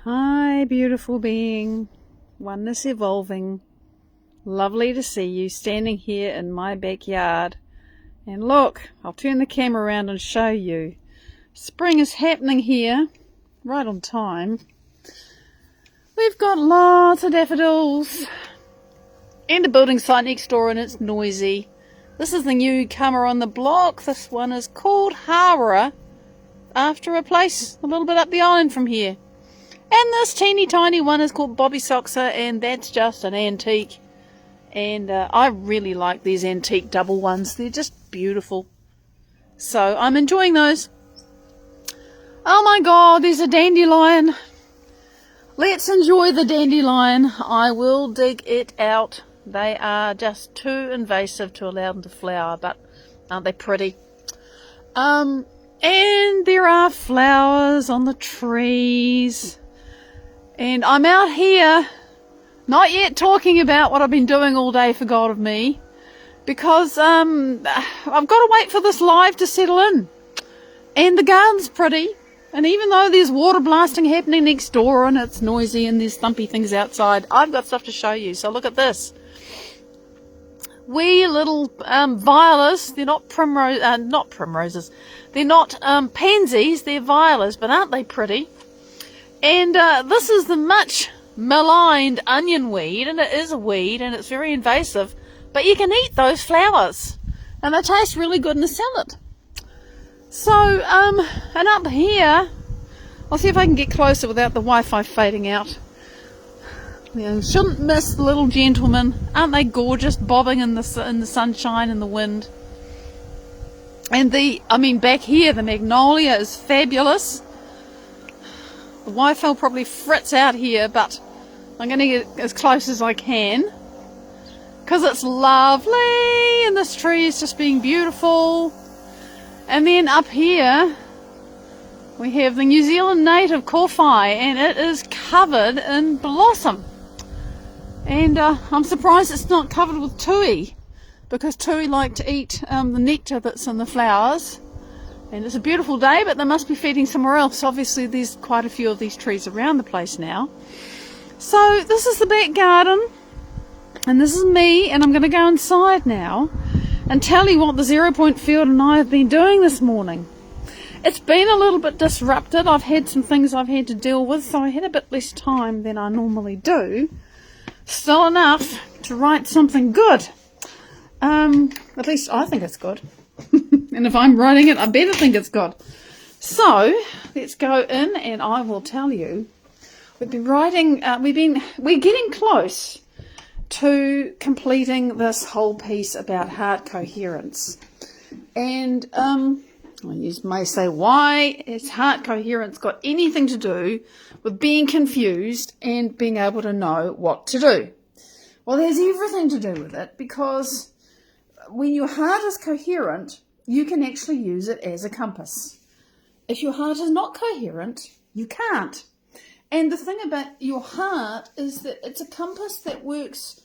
Hi, beautiful being. Oneness evolving. Lovely to see you standing here in my backyard. And look, I'll turn the camera around and show you. Spring is happening here, right on time. We've got lots of daffodils. And a building site next door, and it's noisy. This is the newcomer on the block. This one is called Hara, after a place a little bit up the island from here. And this teeny tiny one is called Bobby Soxer, and that's just an antique. And I really like these antique double ones. They're just beautiful. So I'm enjoying those. Oh my god, there's a dandelion. Let's enjoy the dandelion. I will dig it out. They are just too invasive to allow them to flower, but aren't they pretty? And there are flowers on the trees. And I'm out here, not yet talking about what I've been doing all day, for God of me, because I've got to wait for this live to settle in. And the garden's pretty, and even though there's water blasting happening next door and it's noisy and there's thumpy things outside, I've got stuff to show you. So look at this. Wee little violas. They're not primroses. They're not pansies, they're violas, but aren't they pretty? And this is the much maligned onion weed, and it is a weed and it's very invasive, but you can eat those flowers and they taste really good in a salad. So and up here, I'll see if I can get closer without the Wi-Fi fading out. You shouldn't miss the little gentlemen. Aren't they gorgeous, bobbing in the sunshine and the wind? And back here, the magnolia is fabulous. The Wi-Fi will probably fritz out here, but I'm going to get as close as I can because it's lovely and this tree is just being beautiful. And then up here we have the New Zealand native kowhai, and it is covered in blossom. And I'm surprised it's not covered with tui, because tui like to eat the nectar that's in the flowers. And it's a beautiful day, but they must be feeding somewhere else. Obviously there's quite a few of these trees around the place now. So this is the back garden, and this is me, and I'm going to go inside now and tell you what the 0 Point Field and I have been doing this morning. It's been a little bit disrupted. I've had some things I've had to deal with, so I had a bit less time than I normally do. Still enough to write something good. At least I think it's good. And if I'm writing it, I better think it's good. So let's go in and I will tell you. We've been writing, we're getting close to completing this whole piece about heart coherence. And you may say, why has heart coherence got anything to do with being confused and being able to know what to do? Well, there's everything to do with it, because when your heart is coherent, you can actually use it as a compass. If your heart is not coherent, you can't. And the thing about your heart is that it's a compass that works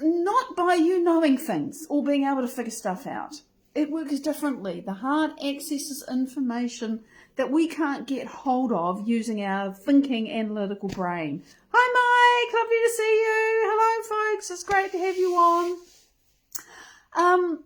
not by you knowing things or being able to figure stuff out. It works differently. The heart accesses information that we can't get hold of using our thinking, analytical brain. Hi Mike, lovely to see you. Hello folks, it's great to have you on.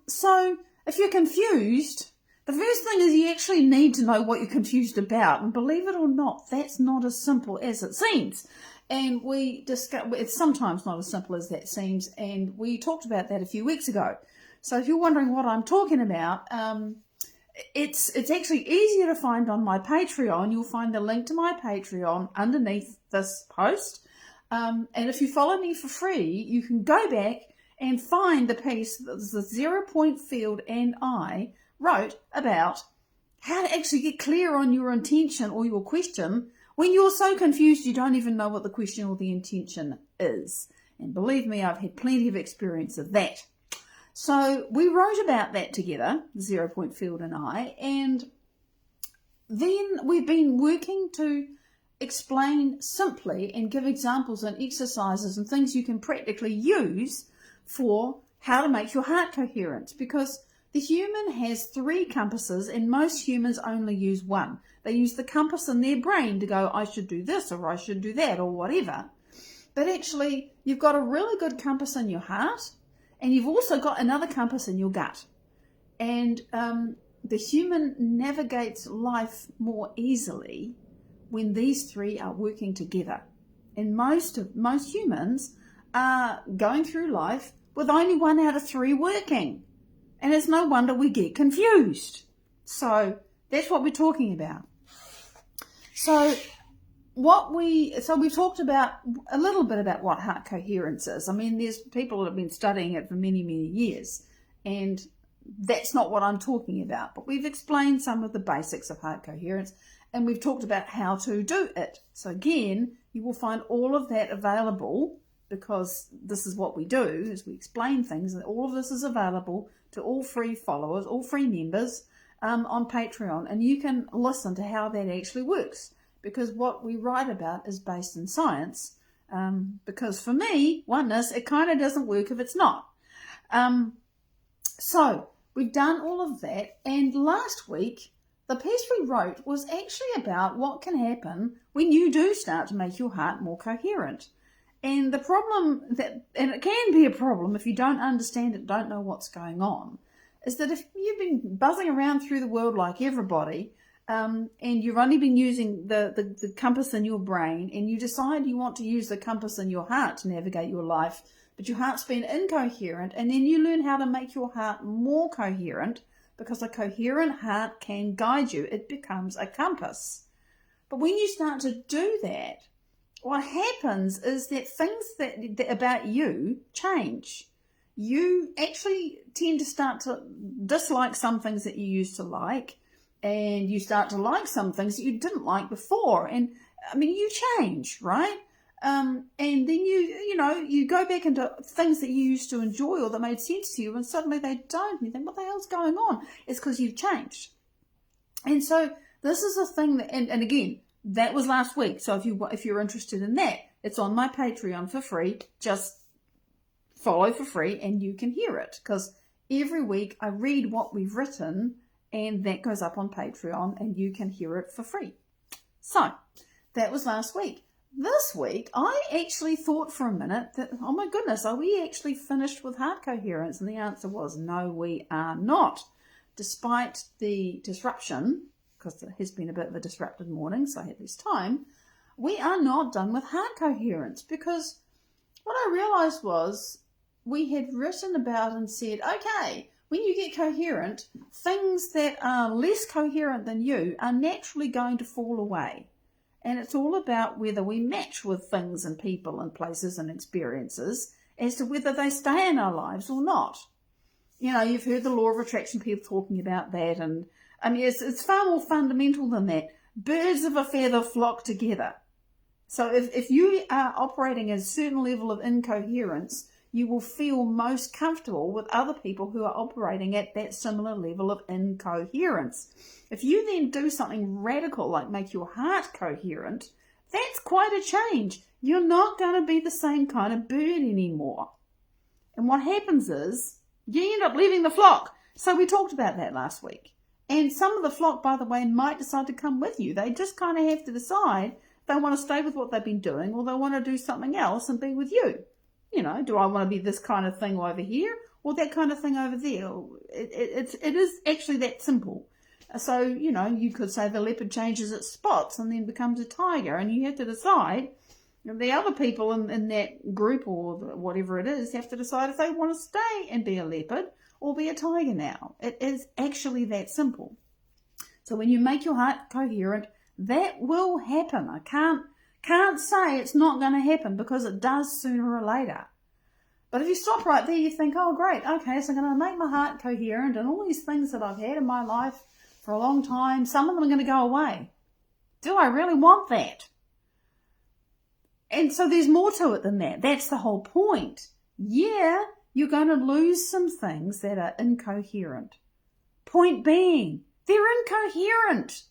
So if you're confused, the first thing is you actually need to know what you're confused about. And believe it or not, that's not as simple as it seems. And it's sometimes not as simple as that seems. And we talked about that a few weeks ago. So if you're wondering what I'm talking about, it's actually easier to find on my Patreon. You'll find the link to my Patreon underneath this post. And if you follow me for free, you can go back and find the piece that the 0 Point Field and I wrote about how to actually get clear on your intention or your question when you're so confused you don't even know what the question or the intention is. And believe me, I've had plenty of experience of that. So we wrote about that together, 0 Point Field and I, and then we've been working to explain simply and give examples and exercises and things you can practically use for how to make your heart coherent, because The human has 3 compasses, and most humans only use one. They use the compass in their brain to go, I should do this or I should do that or whatever. But actually, you've got a really good compass in your heart, and you've also got another compass in your gut. And the human navigates life more easily when these 3 are working together. And most humans are going through life with only 1 out of 3 working. And it's no wonder we get confused. So that's what we're talking about. So we've talked about a little bit about what heart coherence is. I mean, there's people that have been studying it for many, many years, and that's not what I'm talking about. But we've explained some of the basics of heart coherence, and we've talked about how to do it. So again, you will find all of that available, because this is what we do, is we explain things, and all of this is available to all free followers, all free members on Patreon, and you can listen to how that actually works, because what we write about is based in science, because for me, oneness, it kind of doesn't work if it's not. So we've done all of that, and last week, the piece we wrote was actually about what can happen when you do start to make your heart more coherent. And the problem and it can be a problem if you don't understand it, don't know what's going on, is that if you've been buzzing around through the world like everybody, and you've only been using the compass in your brain, and you decide you want to use the compass in your heart to navigate your life, but your heart's been incoherent, and then you learn how to make your heart more coherent, because a coherent heart can guide you. It becomes a compass. But when you start to do that, what happens is that things that about you change. You actually tend to start to dislike some things that you used to like, and you start to like some things that you didn't like before. And I mean, you change, right? And then you go back into things that you used to enjoy or that made sense to you, and suddenly they don't. And you think, what the hell's going on? It's because you've changed. And so this is a thing that, and again, that was last week. So if you're interested in that, it's on my Patreon for free. Just follow for free and you can hear it, because every week I read what we've written, and that goes up on Patreon and you can hear it for free. So that was last week. This week, I actually thought for a minute that, oh my goodness, are we actually finished with heart coherence? And the answer was no, we are not. Despite the disruption, because there has been a bit of a disrupted morning, so I had less time, we are not done with heart coherence, because what I realised was we had written about and said, okay, when you get coherent, things that are less coherent than you are naturally going to fall away. And it's all about whether we match with things and people and places and experiences as to whether they stay in our lives or not. You know, you've heard the law of attraction, people talking about that, and I mean, it's far more fundamental than that. Birds of a feather flock together. So if you are operating at a certain level of incoherence, you will feel most comfortable with other people who are operating at that similar level of incoherence. If you then do something radical like make your heart coherent, that's quite a change. You're not going to be the same kind of bird anymore. And what happens is you end up leaving the flock. So we talked about that last week. And some of the flock, by the way, might decide to come with you. They just kind of have to decide if they want to stay with what they've been doing, or they want to do something else and be with you. You know, do I want to be this kind of thing over here or that kind of thing over there? It is actually that simple. So, you know, you could say the leopard changes its spots and then becomes a tiger, and you have to decide, the other people in that group or whatever it is have to decide if they want to stay and be a leopard or be a tiger now. It is actually that simple. So when you make your heart coherent, that will happen. I can't say it's not going to happen, because it does sooner or later. But if you stop right there, you think, oh great, okay, so I'm going to make my heart coherent, and all these things that I've had in my life for a long time, some of them are going to go away. Do I really want that? And so there's more to it than that. That's the whole point. Yeah, you're going to lose some things that are incoherent. Point being, they're incoherent.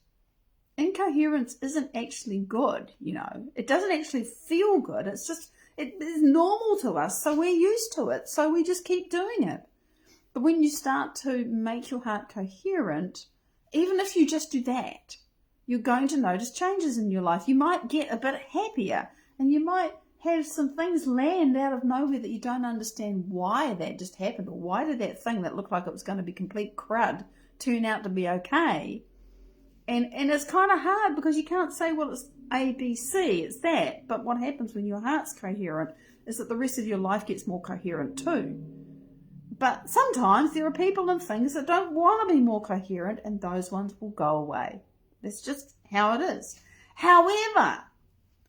Incoherence isn't actually good, you know. It doesn't actually feel good. It's just, it is normal to us, so we're used to it. So we just keep doing it. But when you start to make your heart coherent, even if you just do that, you're going to notice changes in your life. You might get a bit happier, and you might have some things land out of nowhere that you don't understand why that just happened, or why did that thing that looked like it was going to be complete crud turn out to be okay. And it's kind of hard because you can't say, well, it's A, B, C, it's that. But what happens when your heart's coherent is that the rest of your life gets more coherent too. But sometimes there are people and things that don't want to be more coherent, and those ones will go away. That's just how it is. However,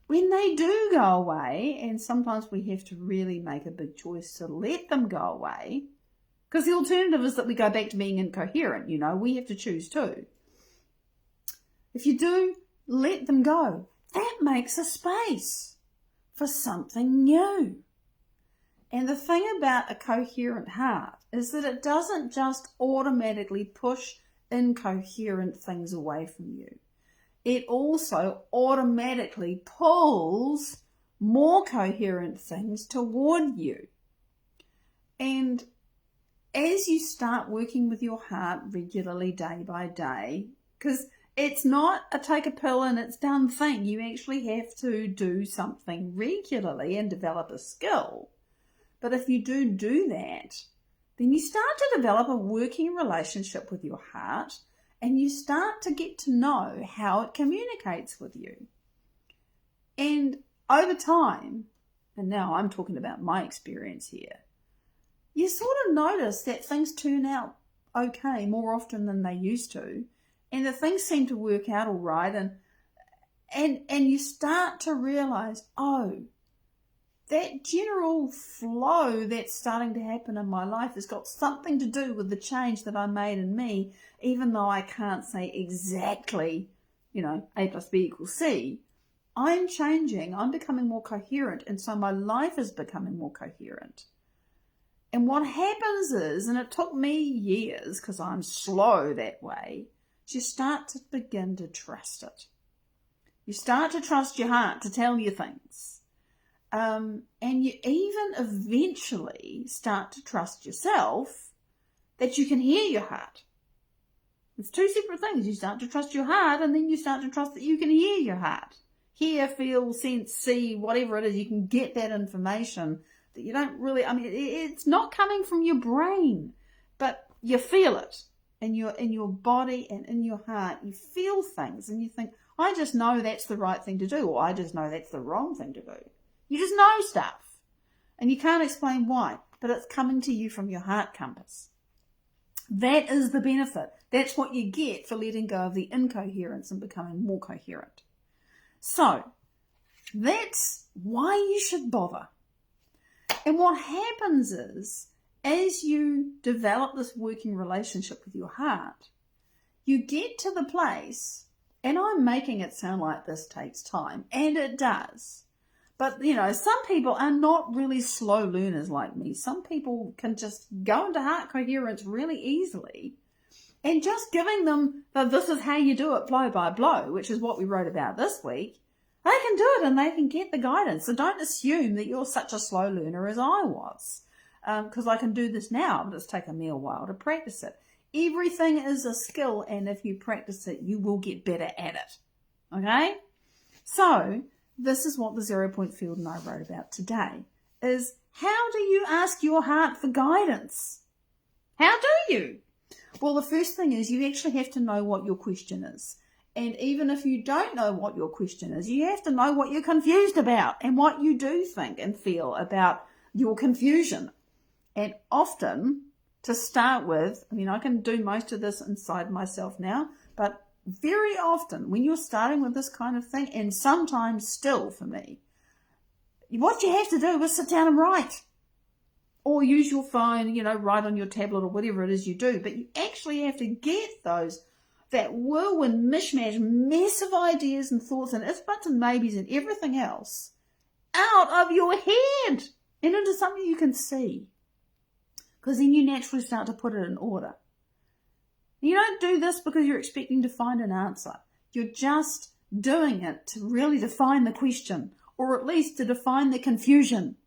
when they do go away, and sometimes we have to really make a big choice to let them go away, because the alternative is that we go back to being incoherent, we have to choose too. If you do let them go, that makes a space for something new. And the thing about a coherent heart is that it doesn't just automatically push incoherent things away from you. It also automatically pulls more coherent things toward you. And as you start working with your heart regularly, day by day, because it's not a take a pill and it's done thing. You actually have to do something regularly and develop a skill. But if you do that, then you start to develop a working relationship with your heart, and you start to get to know how it communicates with you. And over time, and now I'm talking about my experience here, you sort of notice that things turn out okay more often than they used to, and the things seem to work out all right, and you start to realize, oh, that general flow that's starting to happen in my life has got something to do with the change that I made in me, even though I can't say exactly, A plus B equals C. I'm changing, I'm becoming more coherent, and so my life is becoming more coherent. And what happens is, and it took me years because I'm slow that way, is you start to begin to trust it. You start to trust your heart to tell you things. And you even eventually start to trust yourself that you can hear your heart. It's two separate things. You start to trust your heart, and then you start to trust that you can hear your heart. Hear, feel, sense, see, whatever it is, you can get that information that you don't really, it's not coming from your brain, but you feel it in your body and in your heart. You feel things and you think, I just know that's the right thing to do, or I just know that's the wrong thing to do. You just know stuff, and you can't explain why, but it's coming to you from your heart compass. That is the benefit. That's what you get for letting go of the incoherence and becoming more coherent. So, that's why you should bother. And what happens is, as you develop this working relationship with your heart, you get to the place, and I'm making it sound like this takes time, and it does. But, some people are not really slow learners like me. Some people can just go into heart coherence really easily. And just giving them this is how you do it blow by blow, which is what we wrote about this week, they can do it and they can get the guidance. So don't assume that you're such a slow learner as I was. Because I can do this now, but it's taken me a while to practice it. Everything is a skill, and if you practice it, you will get better at it. Okay? So, this is what the 0 Point Field and I wrote about today, is how do you ask your heart for guidance? How do you? Well, the first thing is you actually have to know what your question is. And even if you don't know what your question is, you have to know what you're confused about and what you do think and feel about your confusion. And often, to start with, I can do most of this inside myself now, but very often when you're starting with this kind of thing, and sometimes still for me, what you have to do is sit down and write. Or use your phone, write on your tablet or whatever it is you do. But you actually have to get that whirlwind mishmash, mess of ideas and thoughts and ifs, buts and maybes and everything else out of your head and into something you can see. Because then you naturally start to put it in order. You don't do this because you're expecting to find an answer. You're just doing it to really define the question, or at least to define the confusion.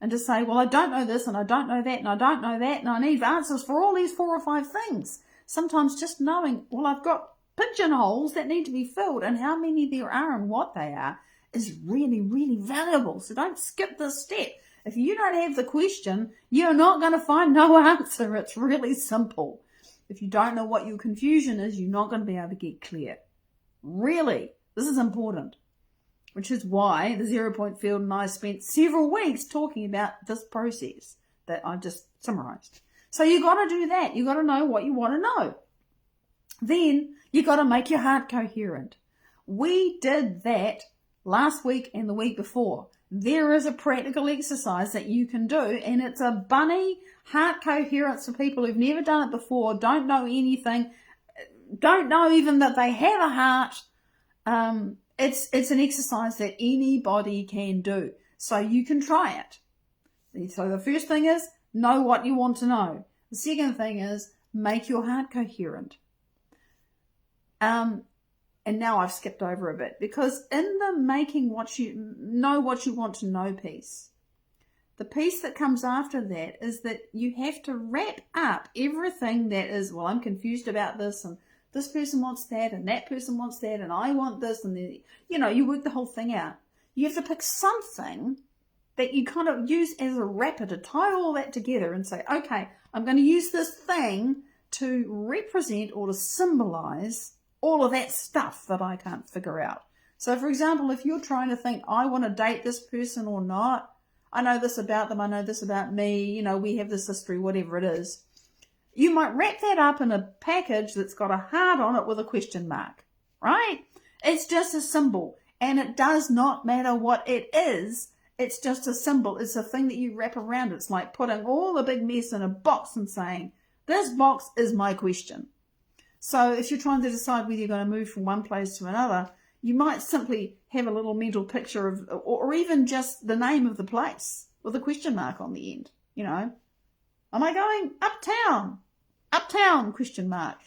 and to say, well, I don't know this and I don't know that and I don't know that and I need answers for all these 4 or 5 things. Sometimes just knowing, well, I've got pigeonholes that need to be filled and how many there are and what they are is really, really valuable. So don't skip this step. If you don't have the question, you're not going to find no answer. It's really simple. If you don't know what your confusion is, you're not going to be able to get clear. Really, this is important, which is why the 0 Point Field and I spent several weeks talking about this process that I just summarized. So you got to do that. You got to know what you want to know. Then you got to make your heart coherent. We did that last week and the week before. There is a practical exercise that you can do, and it's a bunny heart coherence for people who've never done it before, don't know anything, don't know even that they have a heart. It's an exercise that anybody can do, so you can try it. So the first thing is know what you want to know. The second thing is make your heart coherent. And now I've skipped over a bit, because in the making what you want to know piece, the piece that comes after that is that you have to wrap up everything that is, well, I'm confused about this, and this person wants that, and that person wants that, and I want this, and then, you work the whole thing out. You have to pick something that you kind of use as a wrapper to tie all that together and say, okay, I'm going to use this thing to represent or to symbolize all of that stuff that I can't figure out. So, for example, if you're trying to think, I want to date this person or not, I know this about them, I know this about me, we have this history, whatever it is, you might wrap that up in a package that's got a heart on it with a question mark, right? It's just a symbol, and it does not matter what it is. It's just a symbol. It's a thing that you wrap around. It's like putting all the big mess in a box and saying, this box is my question. So if you're trying to decide whether you're going to move from one place to another, you might simply have a little mental picture of, or even just the name of the place with a question mark on the end. Am I going uptown? Uptown, question mark.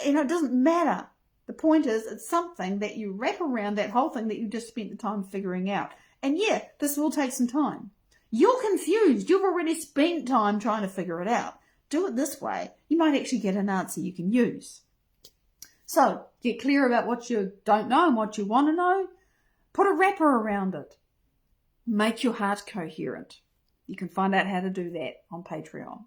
It doesn't matter. The point is, it's something that you wrap around that whole thing that you just spent the time figuring out. And yeah, this will take some time. You're confused. You've already spent time trying to figure it out. Do it this way. You might actually get an answer you can use. So, get clear about what you don't know and what you want to know. Put a wrapper around it. Make your heart coherent. You can find out how to do that on Patreon.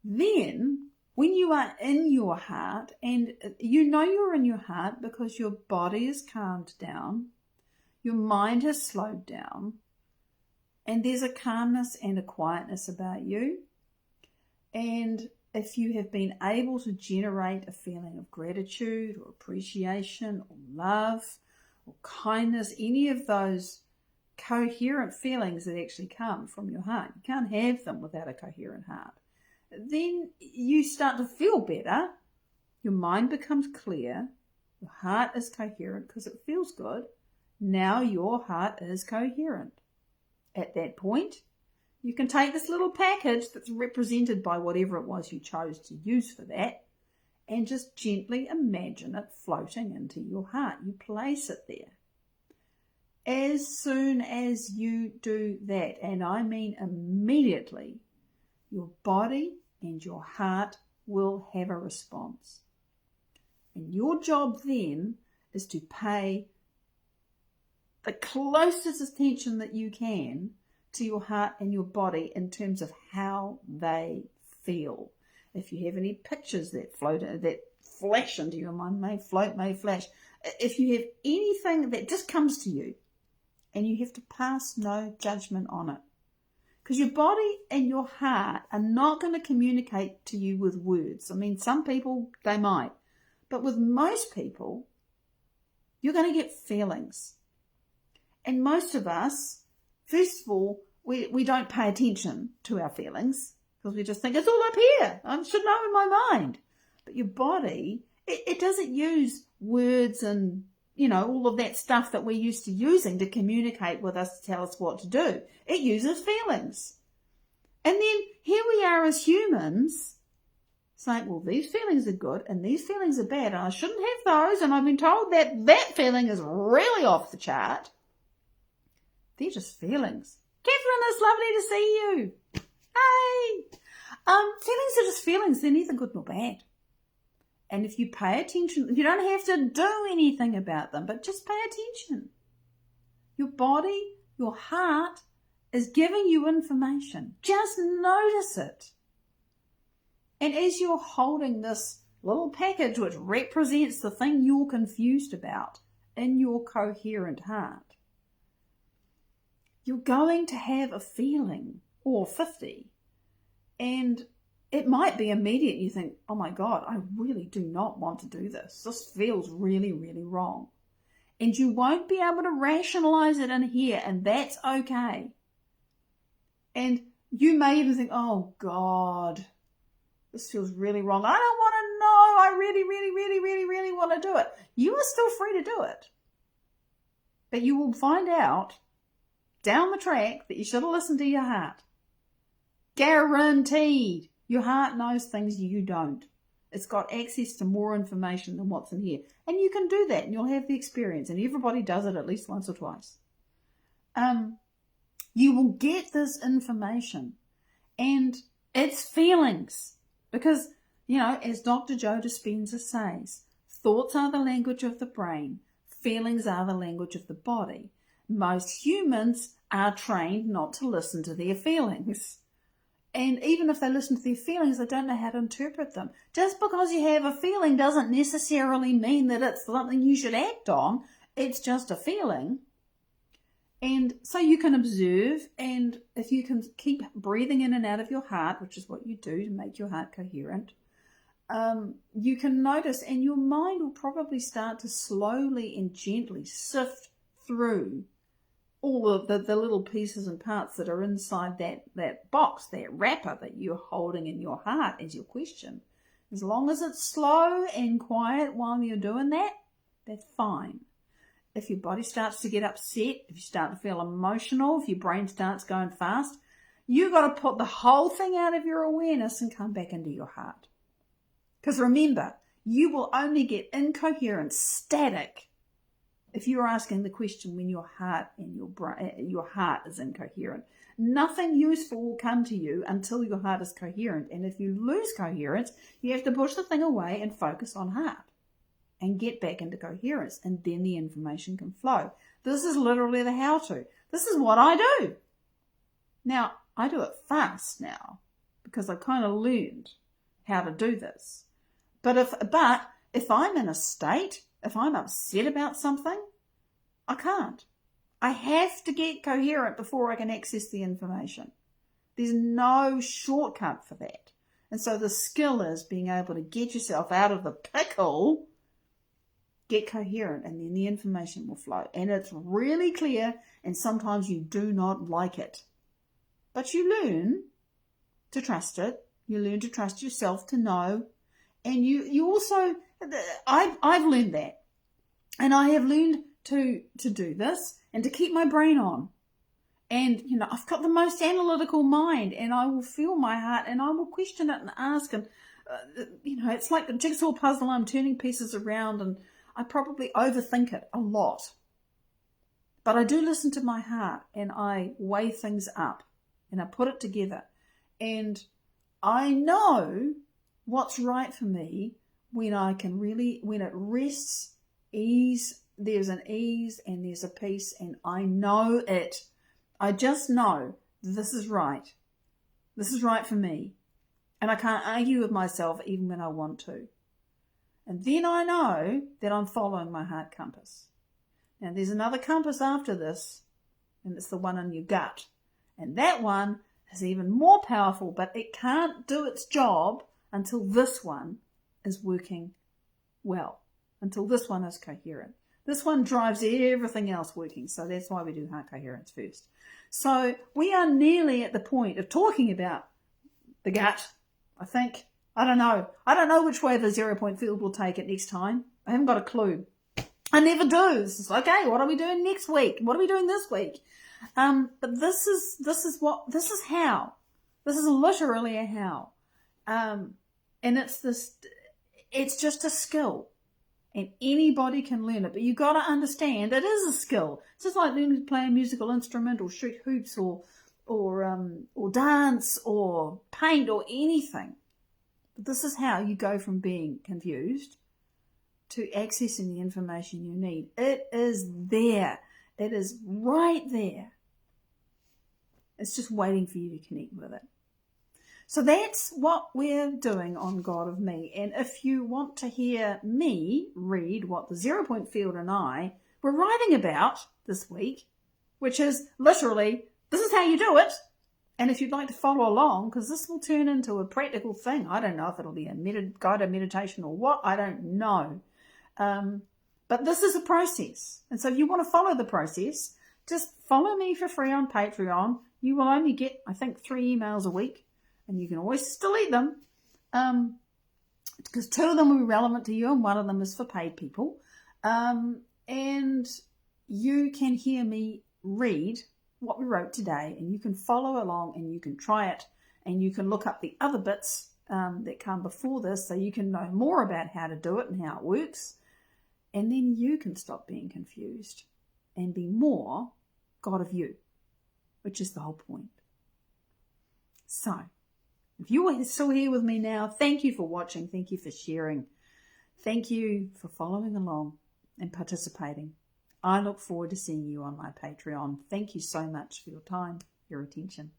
Then, when you are in your heart, and you're in your heart because your body is calmed down, your mind has slowed down, and there's a calmness and a quietness about you. And if you have been able to generate a feeling of gratitude or appreciation or love or kindness, any of those coherent feelings that actually come from your heart, you can't have them without a coherent heart, then you start to feel better. Your mind becomes clear. Your heart is coherent because it feels good. Now your heart is coherent. At that point, you can take this little package that's represented by whatever it was you chose to use for that and just gently imagine it floating into your heart. You place it there. As soon as you do that, and I mean immediately, your body and your heart will have a response. And your job then is to pay the closest attention that you can to your heart and your body in terms of how they feel. If you have any pictures that flash into your mind, may float, may flash. If you have anything that just comes to you, and you have to pass no judgment on it. Because your body and your heart are not going to communicate to you with words. I mean, some people, they might. But with most people, you're going to get feelings. And most of us, first of all, we don't pay attention to our feelings because we just think it's all up here. I should know in my mind. But your body, it doesn't use words and, all of that stuff that we're used to using to communicate with us, to tell us what to do. It uses feelings. And then here we are as humans saying, well, these feelings are good and these feelings are bad and I shouldn't have those, and I've been told that feeling is really off the chart. They're just feelings. Catherine, it's lovely to see you. Hey! Feelings are just feelings. They're neither good nor bad. And if you pay attention, you don't have to do anything about them, but just pay attention. Your body, your heart is giving you information. Just notice it. And as you're holding this little package which represents the thing you're confused about in your coherent heart, you're going to have a feeling, or 50, and it might be immediate. You think, oh my God, I really do not want to do this. This feels really, really wrong. And you won't be able to rationalize it in here, and that's okay. And you may even think, oh God, this feels really wrong. I don't want to know. I really, really, really, really, really want to do it. You are still free to do it. But you will find out down the track that you should have listened to your heart. Guaranteed. Your heart knows things you don't. It's got access to more information than what's in here. And you can do that and you'll have the experience. And everybody does it at least once or twice. You will get this information. And it's feelings. Because, as Dr. Joe Dispenza says, thoughts are the language of the brain. Feelings are the language of the body. Most humans are trained not to listen to their feelings. And even if they listen to their feelings, they don't know how to interpret them. Just because you have a feeling doesn't necessarily mean that it's something you should act on. It's just a feeling. And so you can observe, and if you can keep breathing in and out of your heart, which is what you do to make your heart coherent, you can notice, and your mind will probably start to slowly and gently sift through all of the little pieces and parts that are inside that box, that wrapper that you're holding in your heart as your question. As long as it's slow and quiet while you're doing that, that's fine. If your body starts to get upset, if you start to feel emotional, if your brain starts going fast, you've got to put the whole thing out of your awareness and come back into your heart. Because remember, you will only get incoherent, static, if you're asking the question when your heart and your heart is incoherent. Nothing useful will come to you until your heart is coherent. And if you lose coherence, you have to push the thing away and focus on heart and get back into coherence, and then the information can flow. This is literally the how-to. This is what I do. Now, I do it fast now because I kind of learned how to do this. But if I'm in a state, if I'm upset about something, I can't. I have to get coherent before I can access the information. There's no shortcut for that. And so the skill is being able to get yourself out of the pickle, get coherent, and then the information will flow. And it's really clear, and sometimes you do not like it. But you learn to trust it. You learn to trust yourself to know. And you also, I've learned that. And I have learned to do this and to keep my brain on. And, I've got the most analytical mind, and I will feel my heart, and I will question it and ask. And, it's like a jigsaw puzzle. I'm turning pieces around, and I probably overthink it a lot. But I do listen to my heart, and I weigh things up, and I put it together. And I know what's right for me when it rests, ease, there's an ease and there's a peace, and I know it. I just know this is right. This is right for me. And I can't argue with myself even when I want to. And then I know that I'm following my heart compass. Now there's another compass after this, and it's the one in your gut. And that one is even more powerful, but it can't do its job until this one is working well, until this one is coherent. This one drives everything else working, so that's why we do heart coherence first. So we are nearly at the point of talking about the gut, I think. I don't know. I don't know which way the 0-point field will take it next time. I haven't got a clue. I never do. It's okay, what are we doing next week? What are we doing this week? But this is how. This is literally a how. And it's just a skill. And anybody can learn it, but you've got to understand it is a skill. It's just like learning to play a musical instrument or shoot hoops or dance or paint or anything. But this is how you go from being confused to accessing the information you need. It is there. It is right there. It's just waiting for you to connect with it. So that's what we're doing on God of Me. And if you want to hear me read what the 0 Point Field and I were writing about this week, which is literally, this is how you do it. And if you'd like to follow along, because this will turn into a practical thing. I don't know if it'll be a guided meditation or what. I don't know. But this is a process. And so if you want to follow the process, just follow me for free on Patreon. You will only get, I think, 3 emails a week. And you can always delete them because 2 of them will be relevant to you and 1 of them is for paid people. And you can hear me read what we wrote today and you can follow along and you can try it and you can look up the other bits that come before this so you can know more about how to do it and how it works. And then you can stop being confused and be more God of you, which is the whole point. So, if you are still here with me now, thank you for watching. Thank you for sharing. Thank you for following along and participating. I look forward to seeing you on my Patreon. Thank you so much for your time, your attention.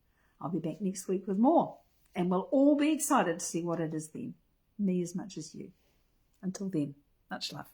I'll be back next week with more. And we'll all be excited to see what it is then. Me as much as you. Until then, much love.